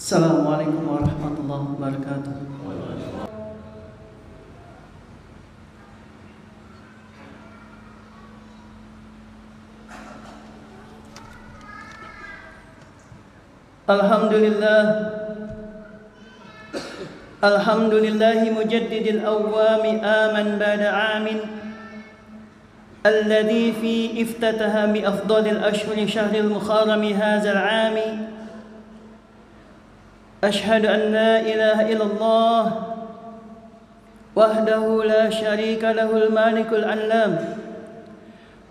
Assalamualaikum warahmatullahi wabarakatuh. Alhamdulillahi mujaddidil awwami aman ba'da amin alladhi fi iftataha bi afdalil ashhuri syahril muharrami hadzal 'ami. Ashhadu an la ilaha illallah wahdahu la syarika lahul malikul anlam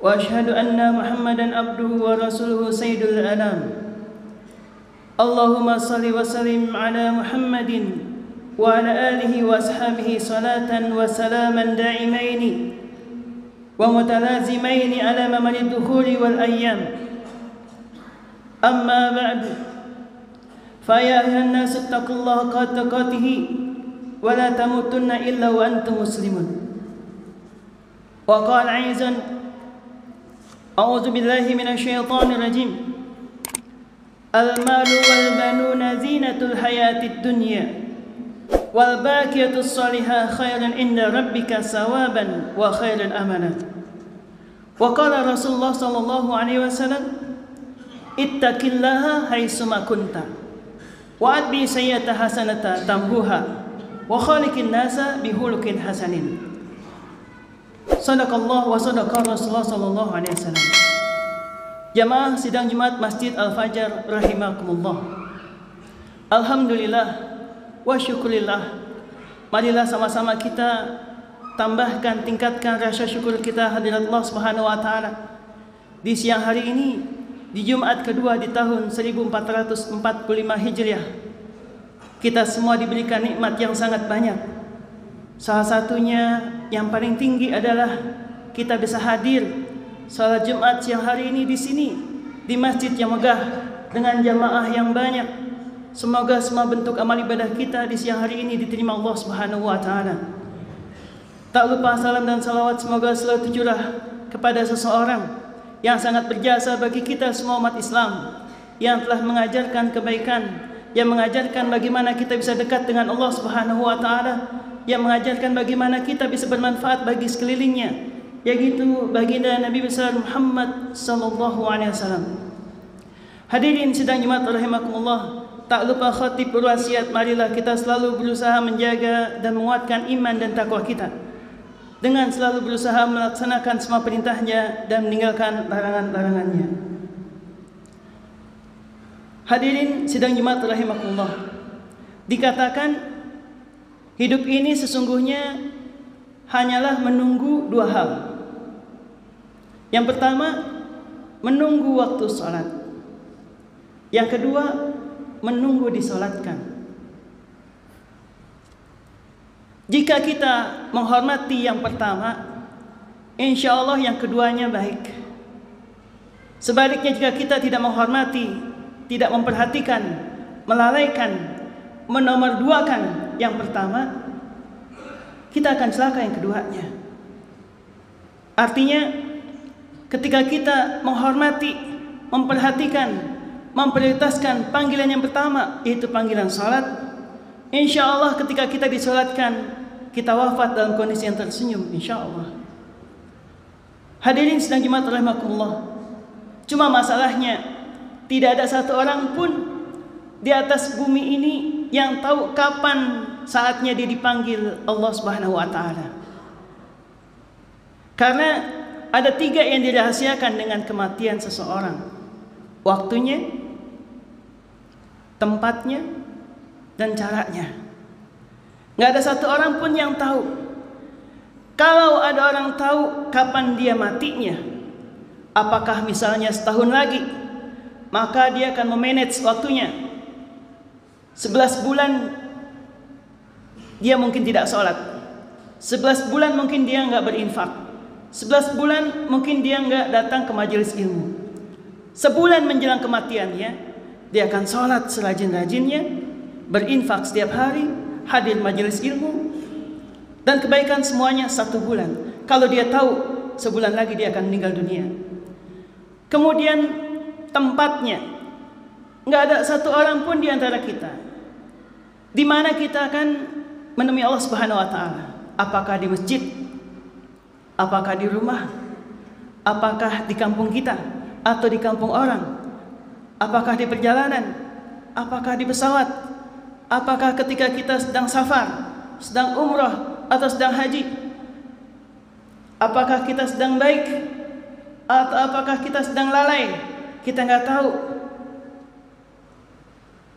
wa ashhadu anna Muhammadan abduhu wa rasuluhu sayyidul anam. Allahumma salli wa sallim ala Muhammadin wa ala alihi wa ashabihi salatan wa salaman da'imaini wa mutalazimaini ala mamadid dukhuli wal ayyam. Amma ba'du, fa ya ayyuhan nasu ittaqullaha haqqa tuqatih wa la tamutunna illa wa antum muslimun. Wa qala aizan, a'udzu billahi minasy syaithanir rajim. Al-malu wal banuna zinatul hayatid dunya wal baqiyatus salihah khairun inda rabbika sawaban wa khairun amana. Wa qala Rasulullah sallallahu alaihi wasallam, ittaqillaha haitsuma kunta wa atbi sayyata hasanata tamhuha wa khaliqin nasa bihulukin hasanin. Sadaqallah wa sadaqa Rasulullah sallallahu alaihi wasallam. Jamaah sidang Jumat Masjid Al-Fajar rahimakumullah. Alhamdulillah wa syukurillah. Marilah sama-sama kita tambahkan, tingkatkan rasa syukur kita hadirat Allah Subhanahu wa taala. Di siang hari ini, di Jumat kedua di tahun 1445 Hijriah, kita semua diberikan nikmat yang sangat banyak. Salah satunya yang paling tinggi adalah kita bisa hadir salat Jumat siang hari ini di sini, di masjid yang megah dengan jamaah yang banyak. Semoga semua bentuk amal ibadah kita di siang hari ini diterima Allah Subhanahu wa taala. Tak lupa salam dan salawat semoga selalu tercurah kepada seseorang yang sangat berjasa bagi kita semua umat Islam, yang telah mengajarkan kebaikan, yang mengajarkan bagaimana kita bisa dekat dengan Allah Subhanahu wa taala, yang mengajarkan bagaimana kita bisa bermanfaat bagi sekelilingnya, yaitu baginda Nabi besar Muhammad sallallahu alaihi wasallam. Hadirin sidang Jumat rahimakumullah, tak lupa khatib berwasiat, marilah kita selalu berusaha menjaga dan menguatkan iman dan takwa kita dengan selalu berusaha melaksanakan semua perintahnya dan meninggalkan larangan-larangannya. Hadirin sidang Jumat rahimakumullah, dikatakan hidup ini sesungguhnya hanyalah menunggu dua hal. Yang pertama, menunggu waktu sholat. Yang kedua, menunggu disolatkan. Jika kita menghormati yang pertama, insya Allah yang keduanya baik. Sebaliknya, jika kita tidak menghormati, tidak memperhatikan, melalaikan, menomorduakan yang pertama, kita akan celaka yang keduanya. Artinya, ketika kita menghormati, memperhatikan, memprioritaskan panggilan yang pertama, yaitu panggilan salat, insya Allah ketika kita disolatkan, kita wafat dalam kondisi yang tersenyum, insya Allah. Hadirin sedang Jumat rahimakumullah, cuma masalahnya tidak ada satu orang pun di atas bumi ini yang tahu kapan saatnya dia dipanggil Allah Subhanahu wa taala. Karena ada tiga yang dirahasiakan dengan kematian seseorang: waktunya, tempatnya, dan caranya. Nggak ada satu orang pun yang tahu. Kalau ada orang tahu kapan dia matinya, apakah misalnya setahun lagi, maka dia akan memanage waktunya. 11 bulan dia mungkin tidak sholat, 11 bulan mungkin dia nggak berinfak, 11 bulan mungkin dia nggak datang ke majelis ilmu. Sebulan menjelang kematiannya, dia akan sholat serajin-rajinnya, berinfak setiap hari, hadir majelis ilmu, dan kebaikan semuanya 1 bulan. Kalau dia tahu sebulan lagi dia akan meninggal dunia. Kemudian tempatnya, nggak ada satu orang pun di antara kita di mana kita akan menemui Allah Subhanahu wa taala. Apakah di masjid? Apakah di rumah? Apakah di kampung kita atau di kampung orang? Apakah di perjalanan? Apakah di pesawat? Apakah ketika kita sedang safar, sedang umrah atau sedang haji? Apakah kita sedang baik atau apakah kita sedang lalai? Kita nggak tahu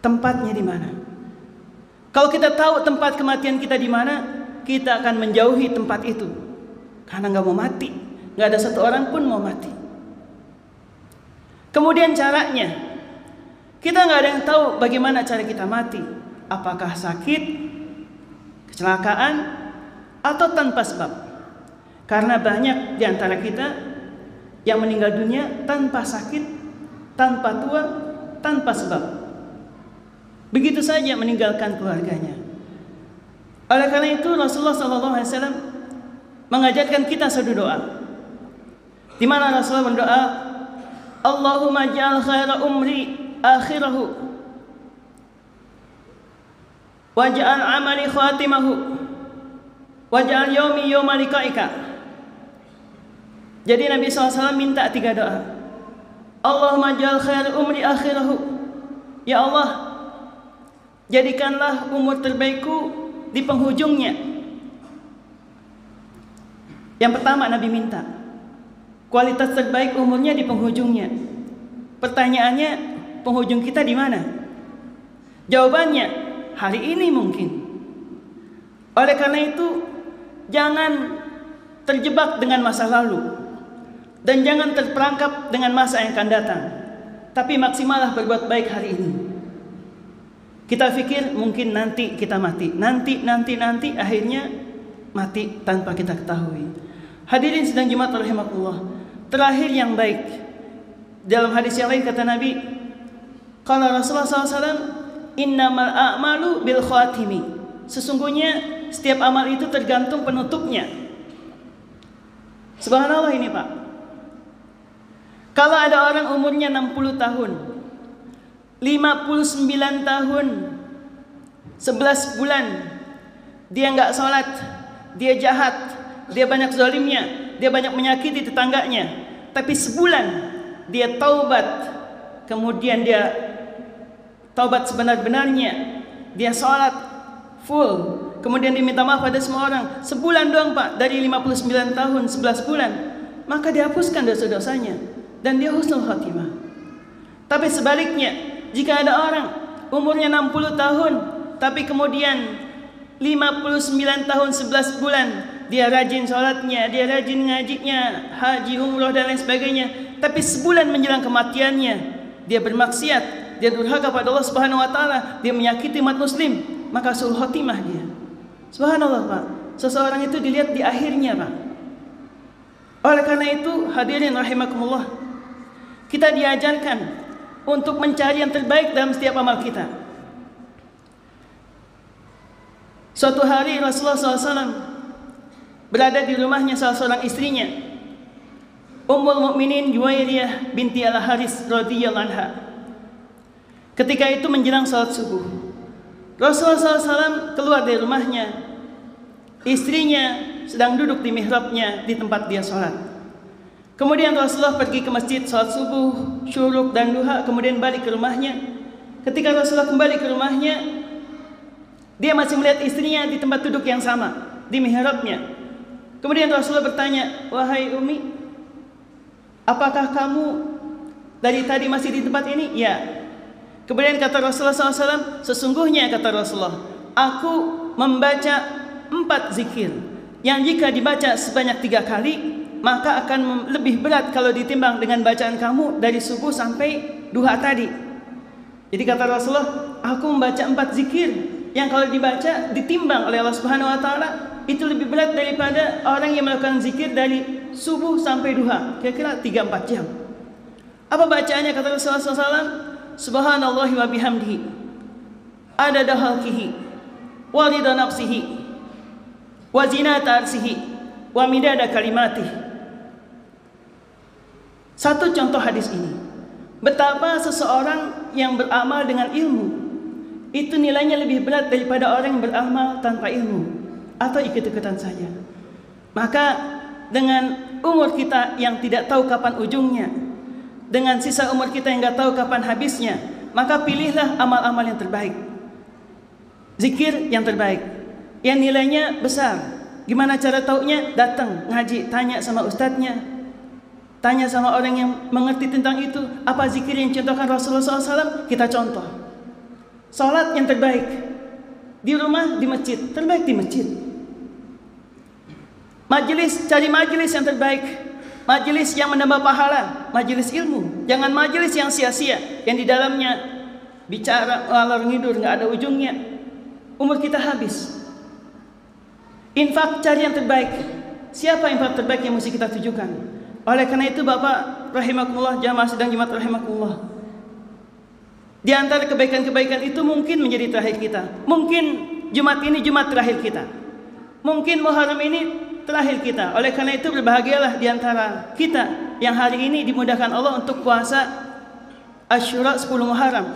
tempatnya di mana. Kalau kita tahu tempat kematian kita di mana, kita akan menjauhi tempat itu karena nggak mau mati. Nggak ada satu orang pun mau mati. Kemudian caranya, kita nggak ada yang tahu bagaimana cara kita mati. Apakah sakit, kecelakaan, atau tanpa sebab. Karena banyak di antara kita yang meninggal dunia tanpa sakit, tanpa tua, tanpa sebab. Begitu saja meninggalkan keluarganya. Oleh karena itu Rasulullah SAW mengajarkan kita satu doa, di mana Rasulullah berdoa, Allahumma ja'al khaira umri akhirahu waj'al amali khatimahu waj'al yaumi yauma liqa'ika. Jadi Nabi SAW minta 3 doa. Allahumma ja'al khaira umri akhirahu, ya Allah, jadikanlah umur terbaikku di penghujungnya. Yang pertama Nabi minta kualitas terbaik umurnya di penghujungnya. Pertanyaannya, penghujung kita di mana? Jawabannya, hari ini mungkin. Oleh karena itu, jangan terjebak dengan masa lalu dan jangan terperangkap dengan masa yang akan datang. Tapi maksimallah berbuat baik hari ini. Kita pikir mungkin nanti kita mati, nanti, akhirnya mati tanpa kita ketahui. Hadirin sidang Jumat rahimakumullah. Terakhir yang baik. Dalam hadis yang lain kata Nabi, qala Rasulullah SAW, innamal a'malu bil khatimi. Sesungguhnya setiap amal itu tergantung penutupnya. Subhanallah ini Pak. Kalau ada orang umurnya 60 tahun, 59 tahun 11 bulan dia nggak sholat, dia jahat, dia banyak zalimnya, dia banyak menyakiti tetangganya, tapi sebulan dia taubat, kemudian dia taubat sebenar-benarnya, dia sholat full, kemudian diminta maaf pada semua orang, sebulan doang Pak, dari 59 tahun 11 bulan, maka dihapuskan dosa-dosanya dan dia husnul khatimah. Tapi sebaliknya, jika ada orang umurnya 60 tahun tapi kemudian 59 tahun 11 bulan dia rajin sholatnya, dia rajin ngajinya, haji, umroh dan lain sebagainya, tapi sebulan menjelang kematiannya dia bermaksiat, dia durhaka pada Allah Subhanahu wa taala, dia menyakiti umat muslim, maka suul khotimah dia. Subhanallah Pak, seseorang itu dilihat di akhirnya Pak. Oleh karena itu hadirin rahimakumullah, kita diajarkan untuk mencari yang terbaik dalam setiap amal kita. Suatu hari Rasulullah SAW berada di rumahnya salah seorang istrinya, Ummul Mukminin Juwairiyah binti Al-Haris radhiyallahu anha. Ketika itu menjelang salat subuh, Rasulullah SAW keluar dari rumahnya. Istrinya sedang duduk di mihrabnya di tempat dia sholat. Kemudian Rasulullah pergi ke masjid salat subuh, syuruk dan duha, kemudian balik ke rumahnya. Ketika Rasulullah kembali ke rumahnya, dia masih melihat istrinya di tempat duduk yang sama, di mihrabnya. Kemudian Rasulullah bertanya, wahai Umi, apakah kamu dari tadi masih di tempat ini? Ya. Kemudian kata Rasulullah SAW, sesungguhnya kata Rasulullah, aku membaca 4 zikir yang jika dibaca sebanyak 3 kali maka akan lebih berat kalau ditimbang dengan bacaan kamu dari subuh sampai duha tadi. Jadi kata Rasulullah, aku membaca 4 zikir yang kalau dibaca ditimbang oleh Allah Subhanahu wa taala itu lebih berat daripada orang yang melakukan zikir dari subuh sampai duha, kira-kira 3-4 jam. Apa bacaannya kata Rasulullah SAW? Subhanallahi wa bihamdihi adada khalqihi wa ridha nafsihi wa zinata arsihi wa midada kalimatih. Satu contoh hadis ini, betapa seseorang yang beramal dengan ilmu, itu nilainya lebih berat daripada orang yang beramal tanpa ilmu atau ikut-ikutan saja. Maka dengan umur kita yang tidak tahu kapan ujungnya, dengan sisa umur kita yang tidak tahu kapan habisnya, maka pilihlah amal-amal yang terbaik, zikir yang terbaik, yang nilainya besar. Gimana cara taunya? Datang ngaji, tanya sama ustadznya, tanya sama orang yang mengerti tentang itu. Apa zikir yang contohkan Rasulullah SAW? Kita contoh. Salat yang terbaik di rumah, di masjid, terbaik di masjid. Majelis, cari majelis yang terbaik, majelis yang menambah pahala, majelis ilmu. Jangan majelis yang sia-sia, yang di dalamnya bicara ngalor ngidur, nggak ada ujungnya. Umur kita habis. Infak, cari yang terbaik. Siapa infak terbaik yang mesti kita tujukan? Oleh karena itu Bapak rahimakumullah, jamaah sidang Jumat rahimakumullah, di antara kebaikan-kebaikan itu mungkin menjadi terakhir kita. Mungkin Jumat ini Jumat terakhir kita. Mungkin Muharram ini terakhir kita. Oleh karena itu berbahagialah di antara kita yang hari ini dimudahkan Allah untuk puasa Asyura 10 Muharram.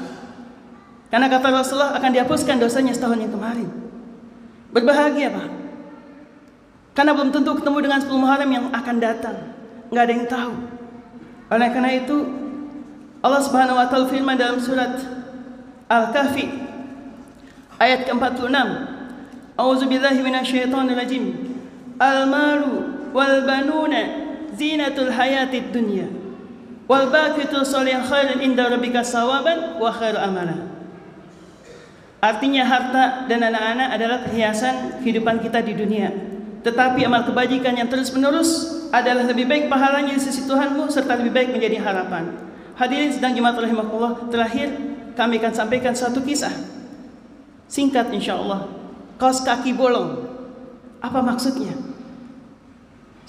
Karena kata Rasulullah akan dihapuskan dosanya setahun yang kemarin. Berbahagia Pak. Karena belum tentu ketemu dengan 10 Muharram yang akan datang. Nggak ada yang tahu. Oleh karena itu Allah Subhanahu wa taala firman dalam surat Al-Kahfi ayat ke-46, A'udzubillahi minasyaitonir rajim. Al-malu wal banuna zinatul hayatid dunya wal baqitu sholihan khairun inda rabbika sawaban wa khairu amala. Artinya harta dan anak-anak adalah perhiasan kehidupan kita di dunia. Tetapi amal kebajikan yang terus-menerus adalah lebih baik pahalanya di sisi Tuhanmu serta lebih baik menjadi harapan. Hadirin sidang Jumat rahimakumullah, terakhir kami akan sampaikan satu kisah singkat insyaallah. Kaos kaki bolong. Apa maksudnya?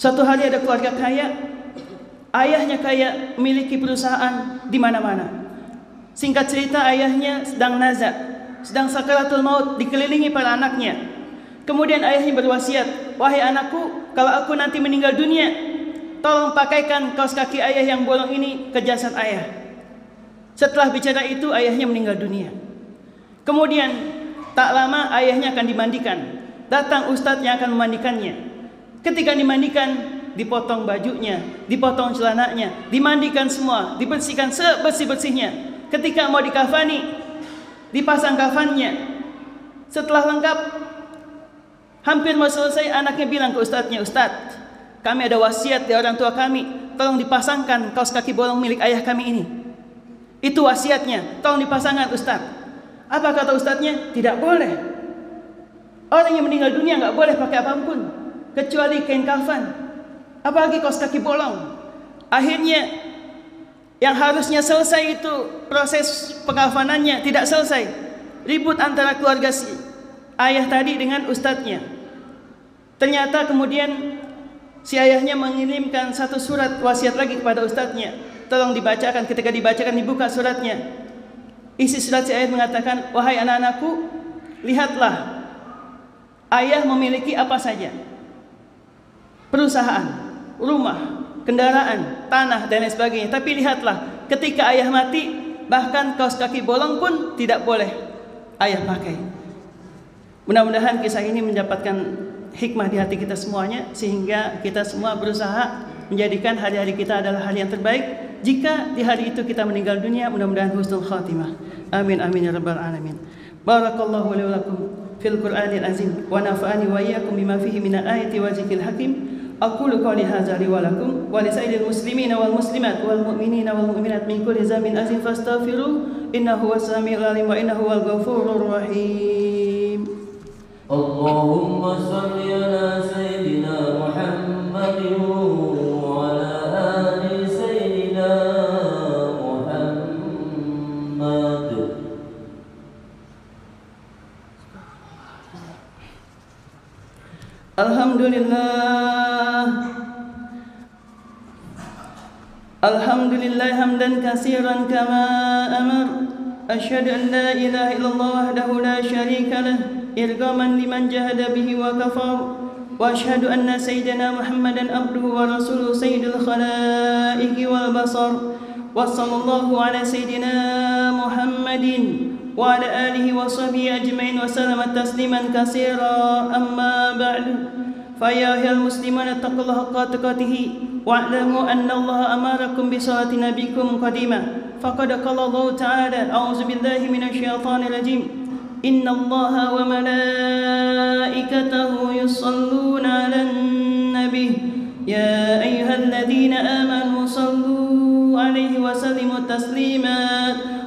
Suatu hari ada keluarga kaya, ayahnya kaya, memiliki perusahaan di mana-mana. Singkat cerita, ayahnya sedang nazak, sedang sakaratul maut, dikelilingi para anaknya. Kemudian ayahnya berwasiat, "Wahai anakku, kalau aku nanti meninggal dunia, tolong pakaikan kaos kaki ayah yang bolong ini ke jasad ayah." Setelah bicara itu, ayahnya meninggal dunia. Kemudian tak lama ayahnya akan dimandikan. Datang ustadz yang akan memandikannya. Ketika dimandikan, dipotong bajunya, dipotong celananya, dimandikan semua, dibersihkan sebersih-bersihnya. Ketika mau dikafani, dipasang kafannya. Setelah lengkap, hampir mau selesai, anaknya bilang ke ustadznya, "Ustadz, kami ada wasiat dari orang tua kami, tolong dipasangkan kaos kaki bolong milik ayah kami ini." Itu wasiatnya, tolong dipasangkan Ustaz. Apa kata ustadznya? Tidak boleh. Orang yang meninggal dunia nggak boleh pakai apapun kecuali kain kafan, apalagi kaos kaki bolong. Akhirnya yang harusnya selesai itu proses pengafanannya tidak selesai. Ribut antara keluarga si ayah tadi dengan ustadznya. Ternyata kemudian si ayahnya mengirimkan satu surat wasiat lagi kepada ustadznya. Tolong dibacakan. Ketika dibacakan, dibuka suratnya. Isi surat si ayah mengatakan, "Wahai anak-anakku, lihatlah, ayah memiliki apa saja. Perusahaan, rumah, kendaraan, tanah, dan lain sebagainya. Tapi lihatlah, ketika ayah mati, bahkan kaos kaki bolong pun tidak boleh ayah pakai." Mudah-mudahan kisah ini mendapatkan hikmah di hati kita semuanya, sehingga kita semua berusaha menjadikan hari-hari kita adalah hari yang terbaik. Jika di hari itu kita meninggal dunia, mudah-mudahan husnul khatimah. Amin amin ya rabbal alamin. Barakallahu li wa lakum fil Qur'anil azim wa nafa'ani wa iyyakum bima fihi minal ayati wa zikril hakim. Aqulu qawli hadza li wa lakum wa li sa'iril muslimina wal muslimat wal mu'minina wal mu'minat min kulli dhanbin azim fastaghfiru innahu was-sami'ul 'alim wa innahu wal ghafurur rahim. Allahumma shalli ala sayyidina Muhammadin wa ala ali sayyidina Muhammad. Alhamdulillah hamdan katsiran kama amar. Asyhadu an la ilaha illallah wahdahu la syarika lah irghaman liman jahada bihi wa kafar. Wa asyhadu anna sayyidina Muhammadan abduhu wa rasuluhu sayyidul khalaiqi wal basar. Wa sallallahu ala sayyidina Muhammadin وعلى آله وصحبه أجمعين وسلم تسليما كثيرا. أما بعد، فيا أيها المسلمون اتقوا الله حق تقاته واعلموا أن الله أمركم بصلاة نبيكم قديما، فقد قال الله تعالى: أعوذ بالله من الشيطان الرجيم: إن الله وملائكته يصلون على النبي يا أيها الذين آمنوا صلوا عليه وسلموا تسليما.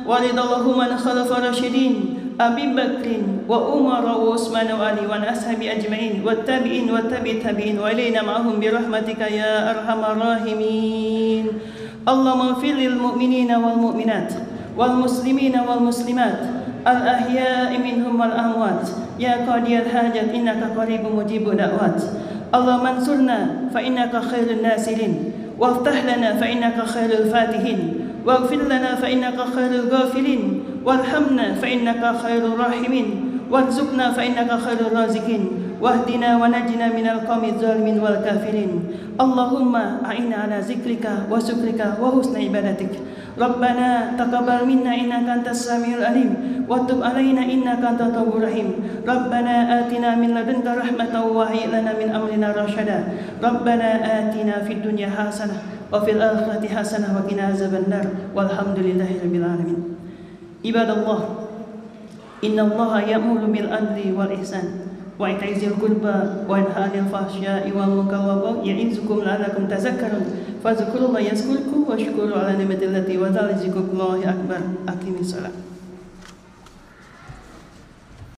ورضي الله من خلف الراشدين أبي بكر وعمر وعثمان وعلي وعن أصحابه أجمعين والتابعين والتابع التابعين وإلينا معهم برحمتك يا أرحم الراحمين. اللهم اغفر للمؤمنين والمؤمنات والمسلمين والمسلمات الأحياء منهم والأموات يا قاضي الحاجات إنك قريب مجيب دعوات. اللهم انصرنا فإنك خير الناصرين، وافتح لنا فإنك خير الفاتحين، واغفر لنا فإنك خير الغافرين، وارحمنا فإنك خير الراحمين، وارزقنا فإنك خير الرازقين، واهدنا ونجنا من القوم الظالمين والكافرين. اللهم أعنا على ذكرك وشكرك وحسن عبادتك. ربنا تقبل منا إنك أنت السميع العليم وتب علينا إنك أنت التواب الرحيم. ربنا آتنا من لدنك رحمة وهيئ لنا من أمرنا رشدا. ربنا آتنا في الدنيا حسنة وفي الآخرة حسنة وقنا عذاب النار والحمد لله رب العالمين. عباد الله، إن الله يأمر بالعدل والإحسان وإيتاء ذي القربى وينهى عن الفحشاء والمنكر والبغي يعظكم لعلكم تذكرون. فاذكروا الله يذكركم واشكروا على نعمته التي وزادكم الله أكبر. أقيموا الصلاة.